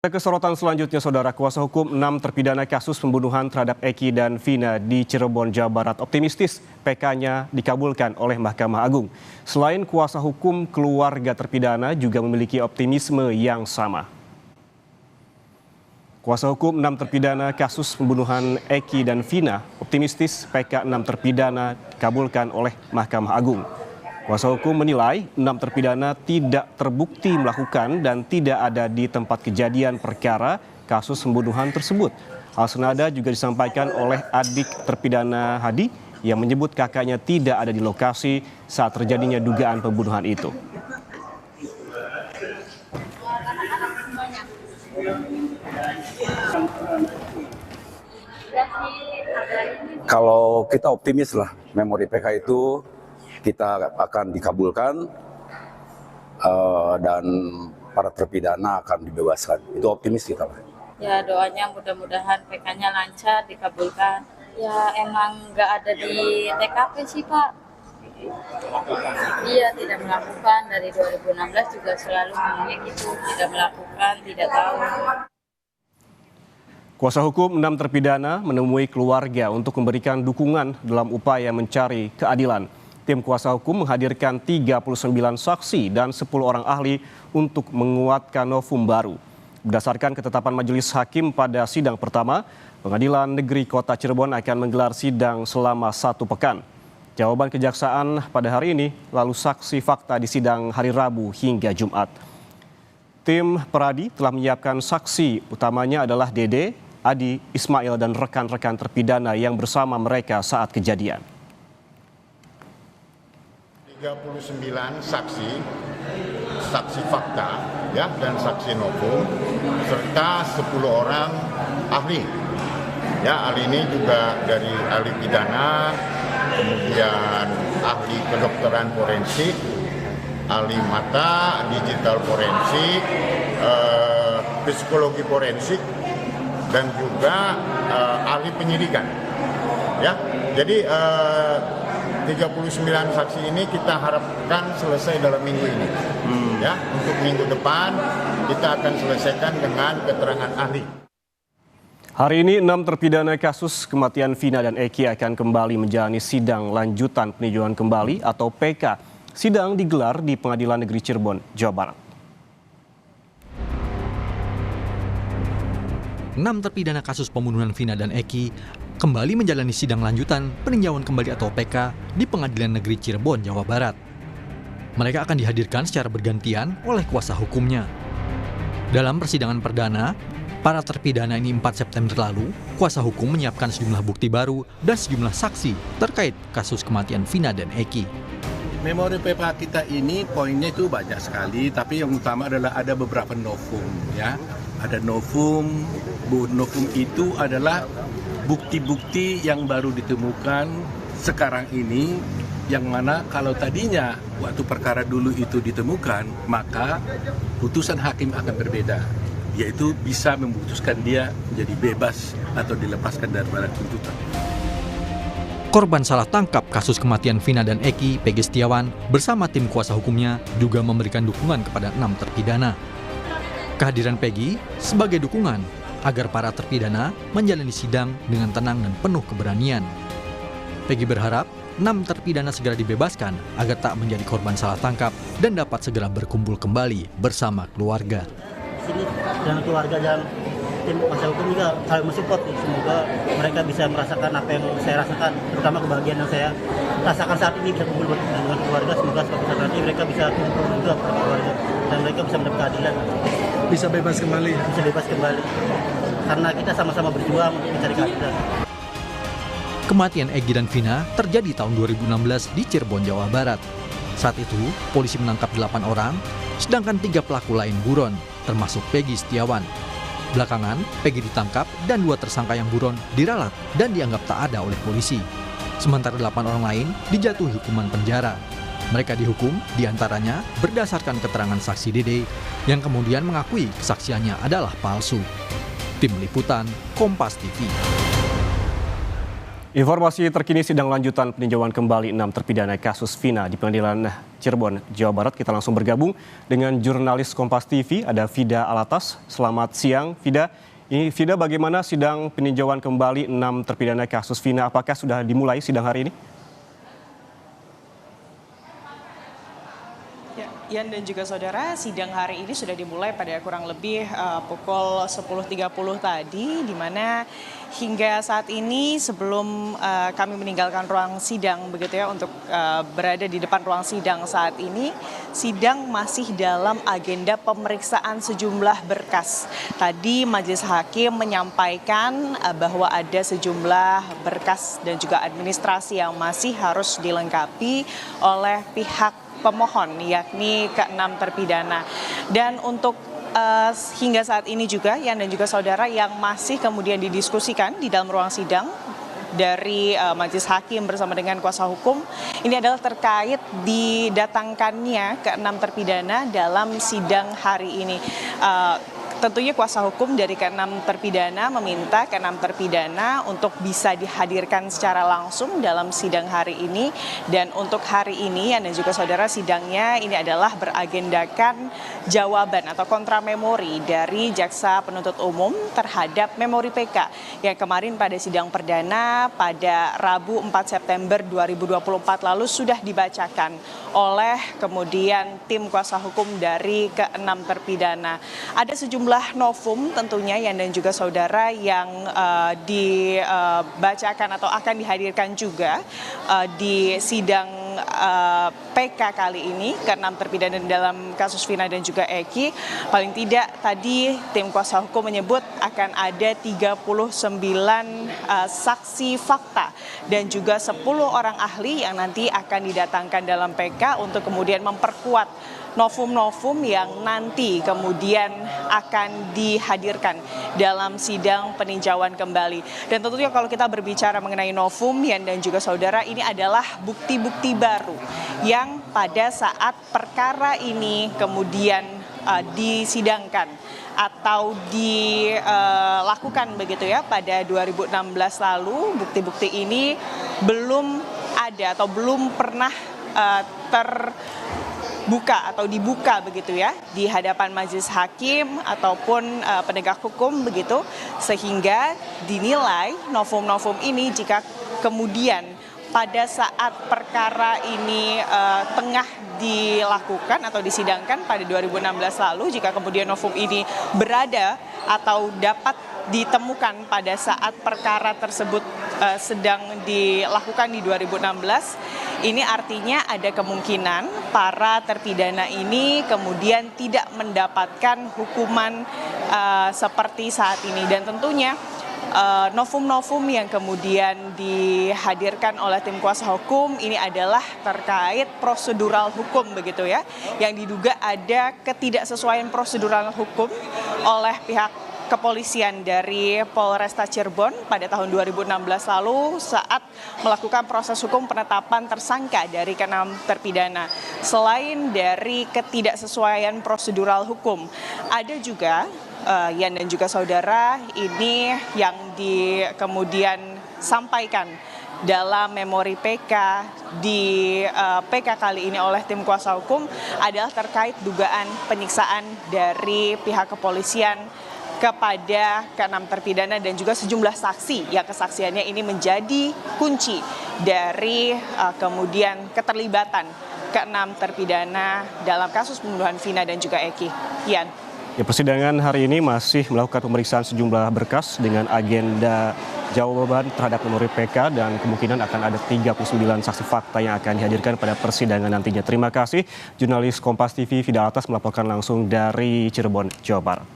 Ke sorotan selanjutnya, Saudara, kuasa hukum 6 terpidana kasus pembunuhan terhadap Eki dan Vina di Cirebon, Jawa Barat optimistis PK-nya dikabulkan oleh Mahkamah Agung. Selain kuasa hukum, keluarga terpidana juga memiliki optimisme yang sama. Kuasa hukum 6 terpidana kasus pembunuhan Eki dan Vina optimistis PK 6 terpidana dikabulkan oleh Mahkamah Agung. Kuasa hukum menilai 6 terpidana tidak terbukti melakukan dan tidak ada di tempat kejadian perkara kasus pembunuhan tersebut. Hal senada juga disampaikan oleh adik terpidana Hadi yang menyebut kakaknya tidak ada di lokasi saat terjadinya dugaan pembunuhan itu. Kalau kita optimis lah, memori PK itu kita akan dikabulkan dan para terpidana akan dibebaskan. Itu optimis kita lah. Ya, doanya mudah-mudahan PK-nya lancar, dikabulkan. Ya emang nggak ada di TKP sih, Pak. Iya, tidak melakukan. Dari 2016 juga selalu ngomongnya gitu, tidak melakukan, tidak tahu. Kuasa hukum 6 terpidana menemui keluarga untuk memberikan dukungan dalam upaya mencari keadilan. Tim kuasa hukum menghadirkan 39 saksi dan 10 orang ahli untuk menguatkan novum baru. Berdasarkan ketetapan majelis hakim pada sidang pertama, Pengadilan Negeri Kota Cirebon akan menggelar sidang selama 1 pekan. Jawaban kejaksaan pada hari ini, lalu saksi fakta di sidang hari Rabu hingga Jumat. Tim Peradi telah menyiapkan saksi, utamanya adalah Dede, Adi, Ismail dan rekan-rekan terpidana yang bersama mereka saat kejadian. 39 saksi fakta ya, dan saksi novum serta 10 orang ahli. Ya, ahli ini juga dari ahli pidana, kemudian ahli kedokteran forensik, ahli mata, digital forensik, psikologi forensik, dan juga ahli penyidikan. Ya, jadi 39 saksi ini kita harapkan selesai dalam minggu ini. Ya, untuk minggu depan kita akan selesaikan dengan keterangan ahli. Hari ini 6 terpidana kasus kematian Vina dan Eki akan kembali menjalani sidang lanjutan peninjauan kembali atau PK. Sidang digelar di Pengadilan Negeri Cirebon, Jawa Barat. 6 terpidana kasus pembunuhan Vina dan Eki kembali menjalani sidang lanjutan peninjauan kembali atau PK di Pengadilan Negeri Cirebon, Jawa Barat. Mereka akan dihadirkan secara bergantian oleh kuasa hukumnya. Dalam persidangan perdana, para terpidana ini 4 September lalu, kuasa hukum menyiapkan sejumlah bukti baru dan sejumlah saksi terkait kasus kematian Vina dan Eki. Memori PK kita ini poinnya itu banyak sekali, tapi yang utama adalah ada beberapa novum, ya. Ada novum itu adalah bukti-bukti yang baru ditemukan sekarang ini, yang mana kalau tadinya waktu perkara dulu itu ditemukan, maka putusan hakim akan berbeda, yaitu bisa memutuskan dia menjadi bebas atau dilepaskan dari badan tuntutan. Korban salah tangkap kasus kematian Vina dan Eki, Pegi Setiawan, bersama tim kuasa hukumnya juga memberikan dukungan kepada 6 terpidana. Kehadiran Pegi sebagai dukungan agar para terpidana menjalani sidang dengan tenang dan penuh keberanian. Pegi berharap 6 terpidana segera dibebaskan agar tak menjadi korban salah tangkap dan dapat segera berkumpul kembali bersama keluarga. Sini dan keluarga dan tim kuasa hukum juga saling mensupport. Semoga mereka bisa merasakan apa yang saya rasakan, terutama kebahagiaan yang saya rasakan saat ini, bisa kumpul dengan keluarga. Semoga suatu saat nanti mereka bisa kumpul juga bersama keluarga dan mereka bisa mendapat keadilan. Bisa bebas kembali? Bisa bebas kembali, karena kita sama-sama berjuang untuk mencari keadilan. Kematian Eki dan Vina terjadi tahun 2016 di Cirebon, Jawa Barat. Saat itu, polisi menangkap 8 orang, sedangkan 3 pelaku lain buron, termasuk Pegi Setiawan. Belakangan, Pegi ditangkap dan 2 tersangka yang buron diralat dan dianggap tak ada oleh polisi. Sementara 8 orang lain dijatuhi hukuman penjara. Mereka dihukum diantaranya berdasarkan keterangan saksi Dede yang kemudian mengakui kesaksiannya adalah palsu. Tim Liputan, Kompas TV. Informasi terkini sidang lanjutan peninjauan kembali 6 terpidana kasus Vina di Pengadilan Cirebon, Jawa Barat. Kita langsung bergabung dengan jurnalis Kompas TV, ada Fida Alatas. Selamat siang, Fida. Fida, bagaimana sidang peninjauan kembali 6 terpidana kasus Vina? Apakah sudah dimulai sidang hari ini? Yan dan juga saudara, sidang hari ini sudah dimulai pada kurang lebih pukul 10.30 tadi, di mana hingga saat ini sebelum kami meninggalkan ruang sidang begitu ya untuk berada di depan ruang sidang saat ini, sidang masih dalam agenda pemeriksaan sejumlah berkas. Tadi Majelis Hakim menyampaikan bahwa ada sejumlah berkas dan juga administrasi yang masih harus dilengkapi oleh pihak pemohon, yakni ke-6 terpidana. Dan untuk hingga saat ini juga, Yan dan juga saudara, yang masih kemudian didiskusikan di dalam ruang sidang dari Majelis Hakim bersama dengan kuasa hukum, ini adalah terkait didatangkannya ke-6 terpidana dalam sidang hari ini. Tentunya kuasa hukum dari ke-6 terpidana meminta ke-6 terpidana untuk bisa dihadirkan secara langsung dalam sidang hari ini. Dan untuk hari ini, dan juga saudara, sidangnya ini adalah beragendakan jawaban atau kontra memori dari Jaksa Penuntut Umum terhadap memori PK yang kemarin pada sidang perdana pada Rabu 4 September 2024 lalu sudah dibacakan oleh kemudian tim kuasa hukum dari ke-6 terpidana. Ada sejumlah novum tentunya, Yan dan juga saudara, yang dibacakan atau akan dihadirkan juga di sidang PK kali ini ke-6 terpidana dalam kasus Vina dan juga Eki. Paling tidak tadi tim kuasa hukum menyebut akan ada 39 saksi fakta dan juga 10 orang ahli yang nanti akan didatangkan dalam PK untuk kemudian memperkuat novum-novum yang nanti kemudian akan dihadirkan dalam sidang peninjauan kembali. Dan tentunya kalau kita berbicara mengenai novum, Yan dan juga saudara, ini adalah bukti-bukti baru yang pada saat perkara ini kemudian disidangkan atau dilakukan begitu ya pada 2016 lalu. Bukti-bukti ini belum ada atau belum pernah terbuka atau dibuka begitu ya di hadapan majelis hakim ataupun penegak hukum begitu, sehingga dinilai novum-novum ini jika kemudian pada saat perkara ini tengah dilakukan atau disidangkan pada 2016 lalu, jika kemudian novum ini berada atau dapat ditemukan pada saat perkara tersebut sedang dilakukan di 2016, ini artinya ada kemungkinan para terpidana ini kemudian tidak mendapatkan hukuman seperti saat ini. Dan tentunya novum-novum yang kemudian dihadirkan oleh tim kuasa hukum ini adalah terkait prosedural hukum begitu ya, yang diduga ada ketidaksesuaian prosedural hukum oleh pihak kepolisian dari Polresta Cirebon pada tahun 2016 lalu saat melakukan proses hukum penetapan tersangka dari ke-6 terpidana. Selain dari ketidaksesuaian prosedural hukum, ada juga Yan dan juga saudara, ini yang kemudian sampaikan dalam memori PK di PK kali ini oleh tim kuasa hukum adalah terkait dugaan penyiksaan dari pihak kepolisian kepada ke-6 terpidana dan juga sejumlah saksi yang kesaksiannya ini menjadi kunci dari kemudian keterlibatan ke-6 terpidana dalam kasus pembunuhan Vina dan juga Eki. Yan. Ya, persidangan hari ini masih melakukan pemeriksaan sejumlah berkas dengan agenda jawaban terhadap memori PK dan kemungkinan akan ada 39 saksi fakta yang akan dihadirkan pada persidangan nantinya. Terima kasih jurnalis Kompas TV Fida Alatas melaporkan langsung dari Cirebon, Jawa Barat.